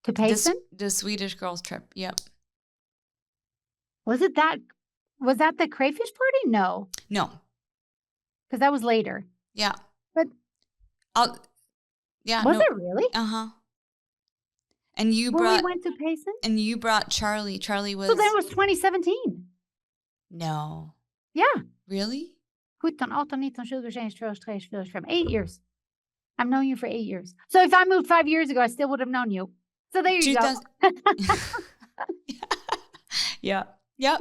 Speaker 2: To Payson?
Speaker 1: The Swedish girls' trip, yep.
Speaker 2: Was that the crayfish party? No.
Speaker 1: No.
Speaker 2: Because that was later.
Speaker 1: Yeah.
Speaker 2: But
Speaker 1: was
Speaker 2: it really?
Speaker 1: Uh-huh. And we
Speaker 2: went to Payson?
Speaker 1: And you brought Charlie. Charlie was...
Speaker 2: So that was 2017.
Speaker 1: No.
Speaker 2: Yeah.
Speaker 1: Really?
Speaker 2: 17, 18, 19, 20, 21, 22, 23, 24, 25. 8 years. I've known you for 8 years. So if I moved 5 years ago, I still would have known you. So there you go.
Speaker 1: Yeah. Yep.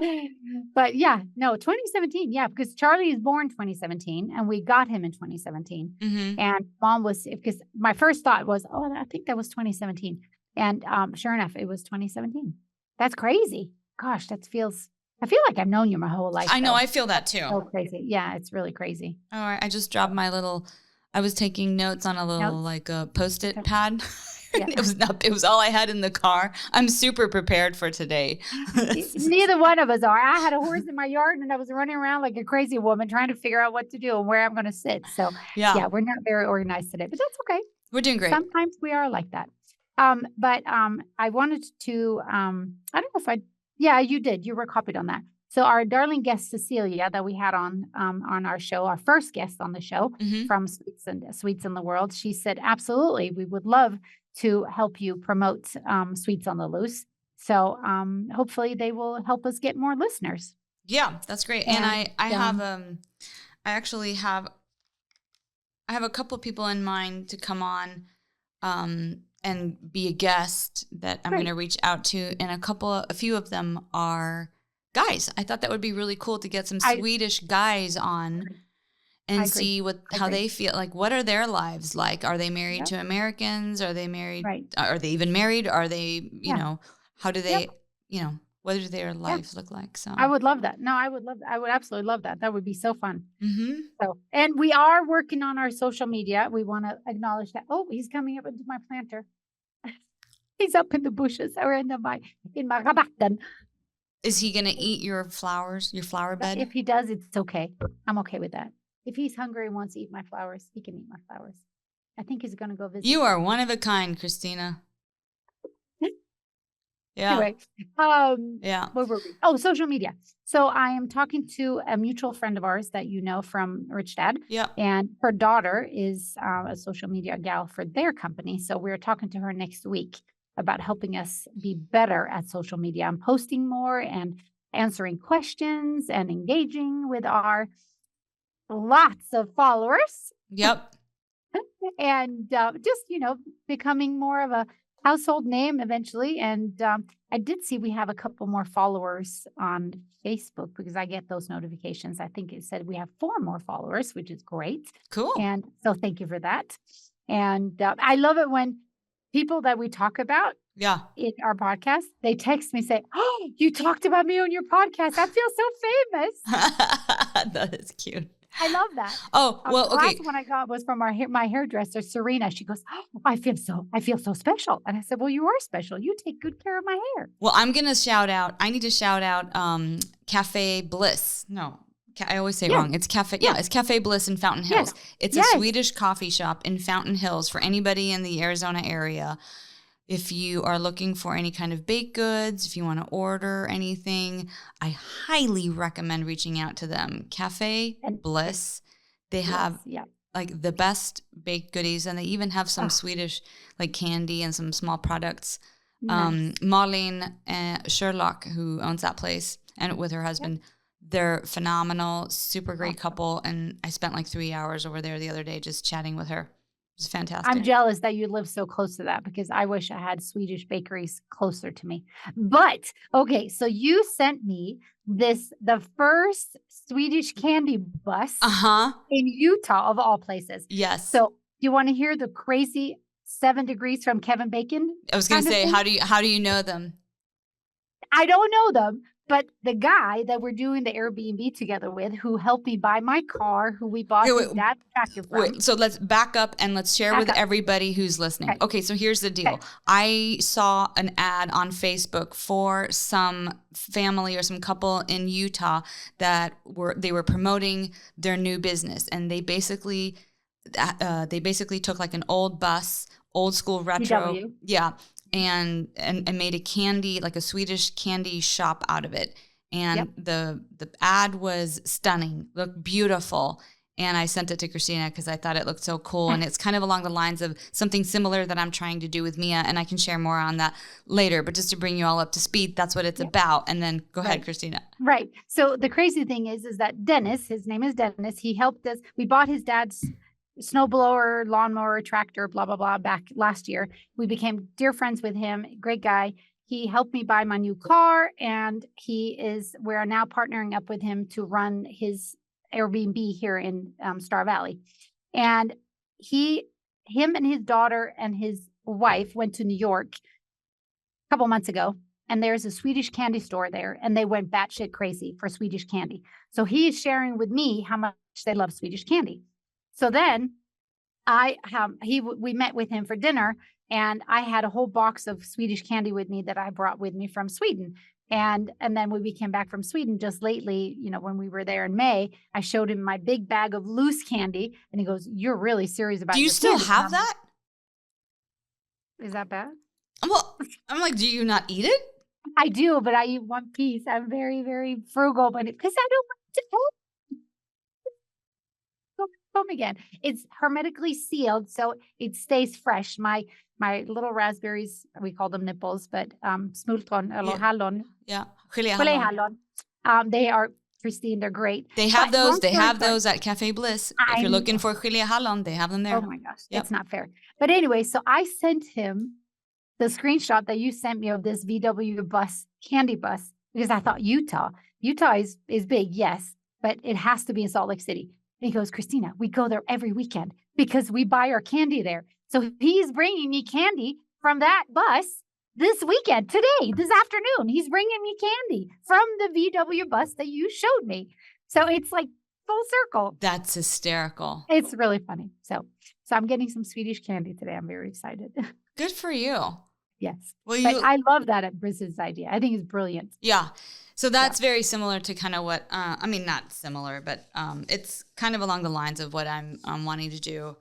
Speaker 2: But yeah, no, 2017. Yeah, because Charlie is born 2017 and we got him in 2017.
Speaker 1: Mm-hmm.
Speaker 2: And Mom because my first thought was, I think that was 2017. And sure enough, it was 2017. That's crazy. Gosh, I feel like I've known you my whole life.
Speaker 1: I know. I feel that too.
Speaker 2: So crazy. Yeah, it's really crazy.
Speaker 1: All right. I just dropped I was taking notes on a little Post-it pad. Yeah. It was all I had in the car. I'm super prepared for today.
Speaker 2: Neither one of us are. I had a horse in my yard and I was running around like a crazy woman trying to figure out what to do and where I'm going to sit. So yeah, we're not very organized today, but that's okay.
Speaker 1: We're doing great.
Speaker 2: Sometimes we are like that. But I wanted to, I don't know if you did. You were copied on that. So our darling guest, Cecilia, that we had on our show, our first guest on the show from Sweets in the World, she said, absolutely, we would love to help you promote Sweets on the Loose. So hopefully they will help us get more listeners.
Speaker 1: Yeah, that's great. And I actually have a couple of people in mind to come on and be a guest that I'm going to reach out to. And a few of them are guys. I thought that would be really cool to get some Swedish guys on and see how they feel. Like, what are their lives like? Are they married to Americans? Are they married?
Speaker 2: Right.
Speaker 1: Are they even married? Are they, how do they, what do their lives look like? So
Speaker 2: I would love that. No, I would absolutely love that. That would be so fun.
Speaker 1: Mm-hmm.
Speaker 2: So, and we are working on our social media. We want to acknowledge that. Oh, he's coming up into my planter. He's up in the bushes or in my rabatten.
Speaker 1: Is he going to eat your flowers, your flower bed?
Speaker 2: If he does, it's okay. I'm okay with that. If he's hungry and wants to eat my flowers, he can eat my flowers. I think he's going to go visit.
Speaker 1: You are one of a kind, Christina. Yeah.
Speaker 2: Anyway,
Speaker 1: Yeah.
Speaker 2: where were we? Oh, social media. So I am talking to a mutual friend of ours that you know from Rich Dad,
Speaker 1: Yep.
Speaker 2: and her daughter is a social media gal for their company. So we're talking to her next week about helping us be better at social media and posting more and answering questions and engaging with our lots of followers
Speaker 1: Yep.
Speaker 2: and just, becoming more of a household name eventually. And I did see we have a couple more followers on Facebook because I get those notifications. I think it said we have 4 more followers, which is great.
Speaker 1: Cool.
Speaker 2: And so thank you for that. And I love it when people that we talk about
Speaker 1: Yeah.
Speaker 2: in our podcast, they text me say, "Oh, you talked about me on your podcast. I feel so famous."
Speaker 1: That is cute.
Speaker 2: I love that.
Speaker 1: Oh, well,
Speaker 2: The
Speaker 1: okay.
Speaker 2: last one I got was from my hairdresser, Serena. She goes, "Oh, I feel so special." And I said, "Well, you are special. You take good care of my hair."
Speaker 1: Well, I need to shout out Cafe Bliss. No, I always say it wrong. It's Cafe. Yeah, it's Cafe Bliss in Fountain Hills. It's a Swedish coffee shop in Fountain Hills for anybody in the Arizona area. If you are looking for any kind of baked goods, if you want to order anything, I highly recommend reaching out to them. Cafe Bliss. They have like the best baked goodies, and they even have some Swedish like candy and some small products.
Speaker 2: Nice.
Speaker 1: Malin Sherlock, who owns that place, and with her husband, they're phenomenal, super great couple. And I spent like 3 hours over there the other day just chatting with her. It was fantastic.
Speaker 2: I'm jealous that you live so close to that because I wish I had Swedish bakeries closer to me. But okay, so you sent me the first Swedish candy bus in Utah of all places.
Speaker 1: Yes.
Speaker 2: So do you want to hear the crazy 7 degrees from Kevin Bacon?
Speaker 1: I was going to say, how do you know them?
Speaker 2: I don't know them, but the guy that we're doing the Airbnb together with, who helped me buy my car, who we bought his dad's tractor from.
Speaker 1: Wait, so let's back up and let's share with everybody who's listening. Okay, so here's the deal. I saw an ad on Facebook for some family or some couple in Utah that were promoting their new business, and they basically took like an old bus, old school retro.
Speaker 2: VW.
Speaker 1: Yeah. And made a candy, like a Swedish candy shop out of it. And the ad was stunning, looked beautiful. And I sent it to Christina because I thought it looked so cool. And it's kind of along the lines of something similar that I'm trying to do with Mia. And I can share more on that later. But just to bring you all up to speed, that's what it's about. And then go ahead, Christina.
Speaker 2: Right. So the crazy thing is that Dennis, his name is Dennis, he helped us. We bought his dad's snowblower, lawnmower, tractor, blah, blah, blah, back last year. We became dear friends with him. Great guy. He helped me buy my new car, and we're now partnering up with him to run his Airbnb here in Star Valley. And him and his daughter and his wife went to New York a couple months ago, and there's a Swedish candy store there, and they went batshit crazy for Swedish candy. So he's sharing with me how much they love Swedish candy. So then we met with him for dinner, and I had a whole box of Swedish candy with me that I brought with me from Sweden. And then when we came back from Sweden just lately, when we were there in May, I showed him my big bag of loose candy, and he goes, "You're really serious about it." Do
Speaker 1: you still have that?
Speaker 2: Is that bad?
Speaker 1: Well, I'm like, do you not eat it?
Speaker 2: I do, but I eat one piece. I'm very, very frugal, but because I don't want to home again. It's hermetically sealed, so it stays fresh. My little raspberries, we call them nipples, but smultron or hallon.
Speaker 1: Yeah, gelé
Speaker 2: hallon. They are pristine. They're great.
Speaker 1: They have those. They have those at Cafe Bliss. If you're looking for gelé hallon, they have them there.
Speaker 2: Oh my gosh, that's not fair. But anyway, so I sent him the screenshot that you sent me of this VW bus, candy bus, because I thought Utah is big, yes, but it has to be in Salt Lake City. And he goes, "Christina, we go there every weekend because we buy our candy there." So he's bringing me candy from that bus this weekend, today, this afternoon. He's bringing me candy from the VW bus that you showed me. So it's like full circle.
Speaker 1: That's hysterical.
Speaker 2: It's really funny. So I'm getting some Swedish candy today. I'm very excited.
Speaker 1: Good for you.
Speaker 2: Yes. Well, I love that Briz's idea. I think it's brilliant.
Speaker 1: Yeah. So that's very similar to kind of what, not similar, but it's kind of along the lines of what I'm wanting to do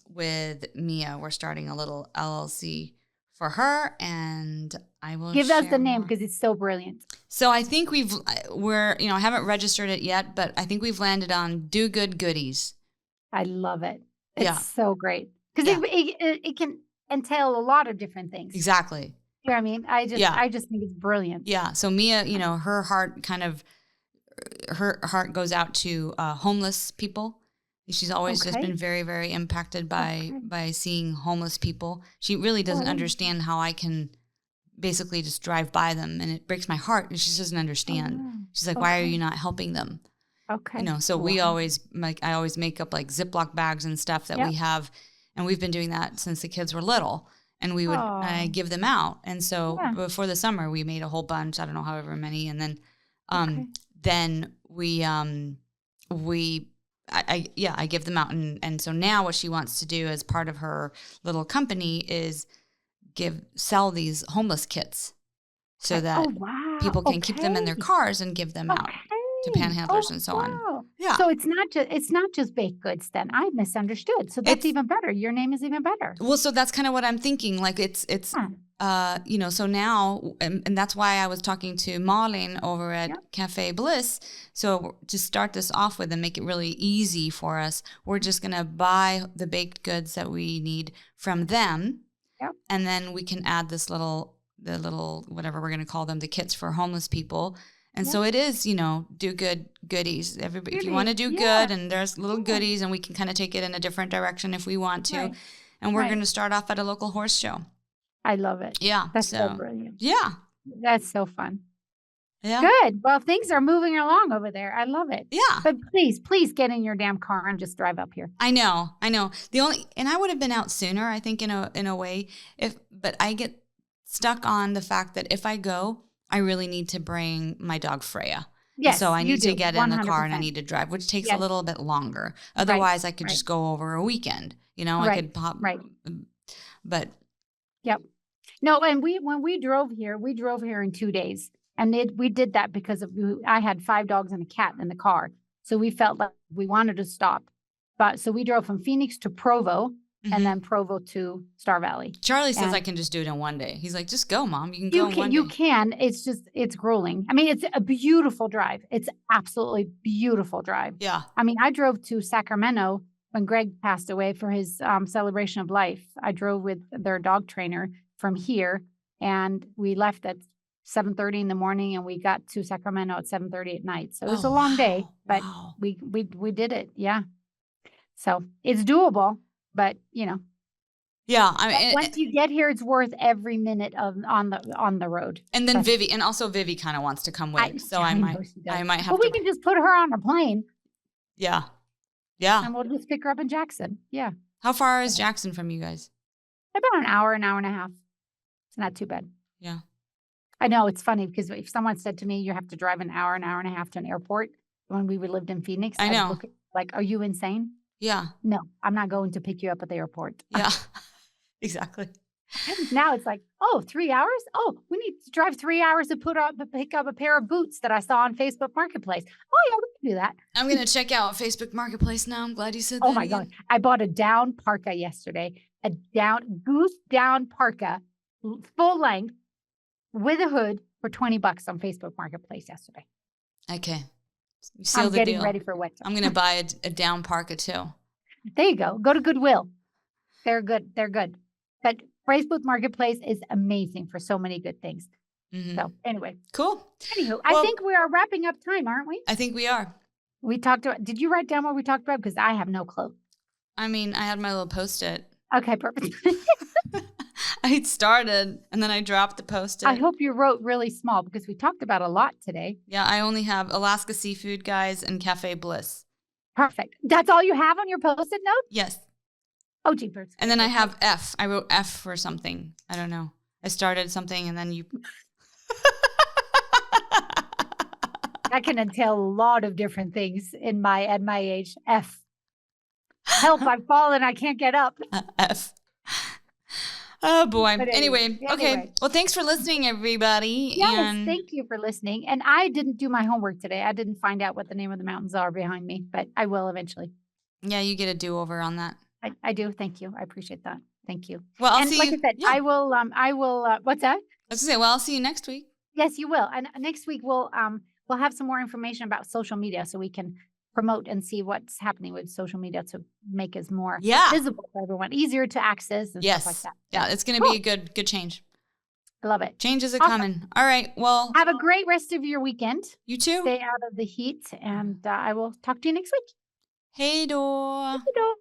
Speaker 1: with Mia. We're starting a little LLC for her, and I will
Speaker 2: Give us the
Speaker 1: share
Speaker 2: name
Speaker 1: more.
Speaker 2: because it's so brilliant.
Speaker 1: So I think I haven't registered it yet, but I think we've landed on Do Good Goodies.
Speaker 2: I love it. It's
Speaker 1: Yeah.
Speaker 2: so great because
Speaker 1: Yeah.
Speaker 2: it can entail a lot of different things.
Speaker 1: Exactly.
Speaker 2: You know what I mean? I just think it's brilliant.
Speaker 1: Yeah. So Mia, her heart goes out to homeless people. She's always just
Speaker 2: Okay.
Speaker 1: been very, very impacted by seeing homeless people. She really doesn't understand how I can basically just drive by them, and it breaks my heart. And she doesn't understand.
Speaker 2: wow.
Speaker 1: She's like, "Why are you not helping them?"
Speaker 2: Okay.
Speaker 1: So we
Speaker 2: Wow.
Speaker 1: always I always make up like Ziploc bags and stuff that we have, and we've been doing that since the kids were little. And we would give them out. And so before the summer, we made a whole bunch. I don't know, however many, and then then I give them out, and so now what she wants to do as part of her little company is sell these homeless kits so that people can keep them in their cars and give them out to panhandlers and so on. Yeah.
Speaker 2: So it's not just baked goods then. I misunderstood. So that's even better. Your name is even better.
Speaker 1: Well, so that's kind of what I'm thinking. Like it's so now, and that's why I was talking to Marlene over at Cafe Bliss. So to start this off with and make it really easy for us, we're just going to buy the baked goods that we need from them.
Speaker 2: Yep.
Speaker 1: And then we can add the little, whatever we're going to call them, the kits for homeless people. And so it is, do good goodies. Everybody, if you want to do good, and there's little goodies, and we can kind of take it in a different direction if we want to. Right. And we're going to start off at a local horse show.
Speaker 2: I love it.
Speaker 1: Yeah.
Speaker 2: That's so brilliant.
Speaker 1: Yeah.
Speaker 2: That's so fun.
Speaker 1: Yeah.
Speaker 2: Good. Well, things are moving along over there. I love it.
Speaker 1: Yeah.
Speaker 2: But please get in your damn car and just drive up here.
Speaker 1: I know. And I would have been out sooner, I think, in a way, but I get stuck on the fact that if I go, I really need to bring my dog Freya.
Speaker 2: Yes,
Speaker 1: so I need to get in the
Speaker 2: 100%.
Speaker 1: car and I need to drive, which takes a little bit longer. Otherwise, I could just go over a weekend. I could pop.
Speaker 2: Right.
Speaker 1: But.
Speaker 2: Yep. No, and when we drove here in 2 days. And we did that because I had 5 dogs and a cat in the car. So we felt like we wanted to stop. So we drove from Phoenix to Provo. And then Provo to Star Valley.
Speaker 1: Charlie says I can just do it in one day. He's like, just go, Mom. You can go in one day.
Speaker 2: You can. It's grueling. I mean, it's a beautiful drive. It's absolutely beautiful drive.
Speaker 1: Yeah.
Speaker 2: I mean, I drove to Sacramento when Greg passed away for his celebration of life. I drove with their dog trainer from here, and we left at 7:30 in the morning, and we got to Sacramento at 7:30 at night. So it was a long day, but we did it. Yeah. So it's doable. But
Speaker 1: yeah,
Speaker 2: I mean, once you get here, it's worth every minute on the road.
Speaker 1: And then Vivi kind of wants to come with, so I might have.
Speaker 2: Well, we can just put her on a plane.
Speaker 1: Yeah,
Speaker 2: and we'll just pick her up in Jackson. Yeah.
Speaker 1: How far is Jackson from you guys?
Speaker 2: About an hour and a half. It's not too bad.
Speaker 1: Yeah.
Speaker 2: I know it's funny because if someone said to me, "You have to drive an hour and a half to an airport," when we lived in Phoenix,
Speaker 1: I know.
Speaker 2: I'd look like, "Are you insane?"
Speaker 1: Yeah.
Speaker 2: No, I'm not going to pick you up at the airport.
Speaker 1: Yeah, exactly.
Speaker 2: Now it's like, 3 hours? Oh, we need to drive 3 hours to pick up a pair of boots that I saw on Facebook Marketplace. Oh, yeah, we can do that.
Speaker 1: I'm going to check out Facebook Marketplace now. I'm glad you said that.
Speaker 2: Oh, my God. I bought a down parka yesterday, goose down parka, full length, with a hood for $20 on Facebook Marketplace yesterday.
Speaker 1: Okay.
Speaker 2: I'm getting ready for winter.
Speaker 1: I'm going to buy a down parka too.
Speaker 2: There you go. Go to Goodwill. They're good. But Facebook Marketplace is amazing for so many good things. Mm-hmm. So anyway.
Speaker 1: Cool.
Speaker 2: Anywho, I think we are wrapping up time, aren't we?
Speaker 1: I think we are.
Speaker 2: We talked about, did you write down what we talked about? Because I have no clue.
Speaker 1: I mean, I had my little Post-it.
Speaker 2: Okay, perfect.
Speaker 1: I started and then I dropped the Post-it.
Speaker 2: I hope you wrote really small because we talked about a lot today.
Speaker 1: Yeah, I only have Alaska Seafood Guys and Cafe Bliss.
Speaker 2: Perfect. That's all you have on your Post-it note?
Speaker 1: Yes.
Speaker 2: Oh, jeepers.
Speaker 1: And then I have F. I wrote F for something. I don't know. I started something and then you...
Speaker 2: That can entail a lot of different things at my age. F. Help, I've fallen. I can't get up.
Speaker 1: F. Oh, boy. Anyway, okay. Well, thanks for listening, everybody.
Speaker 2: Yes, thank you for listening. And I didn't do my homework today. I didn't find out what the name of the mountains are behind me, but I will eventually.
Speaker 1: Yeah, you get a do-over on that.
Speaker 2: I do. Thank you. I appreciate that. Thank you.
Speaker 1: Well, I'll
Speaker 2: and
Speaker 1: see
Speaker 2: like
Speaker 1: you.
Speaker 2: I said, yeah. I will, what's that?
Speaker 1: I was gonna say, well, I'll see you next week.
Speaker 2: Yes, you will. And next week we'll have some more information about social media so we can promote and see what's happening with social media to make us more
Speaker 1: Yeah.
Speaker 2: visible for everyone, easier to access and stuff like
Speaker 1: Yes.
Speaker 2: that.
Speaker 1: Yeah, it's gonna
Speaker 2: Cool.
Speaker 1: be a good change.
Speaker 2: I love it.
Speaker 1: Changes are
Speaker 2: Awesome.
Speaker 1: coming. All right. Well,
Speaker 2: Have a great rest of your weekend.
Speaker 1: you too.
Speaker 2: Stay out of the heat, and I will talk to you next week.
Speaker 1: Hej då!
Speaker 2: Hej då!